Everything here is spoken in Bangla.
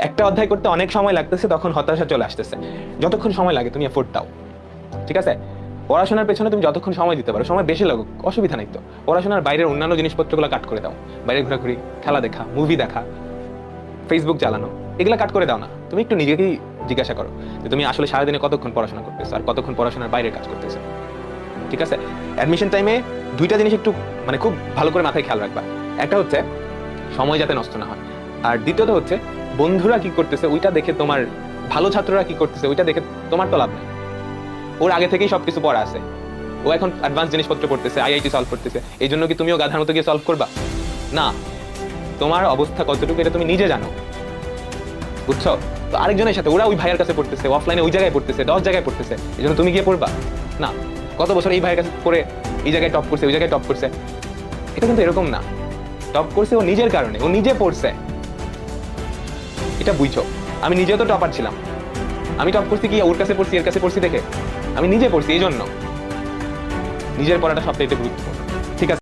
একটা অধ্যায় করতে অনেক সময় লাগতেছে, তখন হতাশা চলে আসতেছে। যতক্ষণ সময় লাগে তুমি এফোর্ট দাও, ঠিক আছে? পড়াশোনার পেছনে তুমি যতক্ষণ সময় দিতে পারো, সময় বেশি লাগুক অসুবিধা নাই তো। পড়াশোনার বাইরের অন্যান্য জিনিসপত্রগুলো কাট করে দাও। বাইরে ঘোরাঘুরি, খেলা দেখা, মুভি দেখা, ফেসবুক চালানো, এগুলো কাট করে দাও না। তুমি একটু নিজেকেই জিজ্ঞাসা করো যে তুমি আসলে সারাদিনে কতক্ষণ পড়াশোনা করতেছো আর কতক্ষণ পড়াশোনার বাইরের কাজ করতেছো, ঠিক আছে? অ্যাডমিশন টাইমে দুইটা জিনিস একটু মানে খুব ভালো করে মাথায় খেয়াল রাখবা। একটা হচ্ছে সময় যাতে নষ্ট না হয়, আর দ্বিতীয়ত হচ্ছে বন্ধুরা কি করতেছে ওইটা দেখে তোমার, ভালো ছাত্ররা কি করতেছে ওইটা দেখে তোমার তো লাভ নেই। ওর আগে থেকেই সবকিছু পড়া আছে, ও এখন অ্যাডভান্স জিনিসপত্র পড়তেছে, আইআইটি সলভ করতেছে, এই জন্য কি তুমিও গাধার মতো গিয়ে সলভ করবা? না, তোমার অবস্থা কতটুকু এটা তুমি নিজে জানো, বুঝছো? তো আরেকজনের সাথে ওরা ওই ভাইয়ের কাছে পড়তেছে, অফলাইনে ওই জায়গায় পড়তেছে, 10 জায়গায় পড়তেছে, এই জন্য তুমি গিয়ে পড়বা না? কত বছর এই ভাইয়ের কাছে পড়ে এই জায়গায় টপ করছে, ওই জায়গায় টপ করছে, এটা কিন্তু এরকম না। টপ করছে ও নিজের কারণে, ও নিজে পড়ছে, এটা বুঝছো? আমি নিজেও তো টপার ছিলাম, আমি টপ করছি কি ওর কাছে পড়ছি, এর কাছে পড়ছি দেখে? আমি নিজে পড়ছি, এই জন্য নিজের পড়াটা সবচেয়ে গুরুত্বপূর্ণ।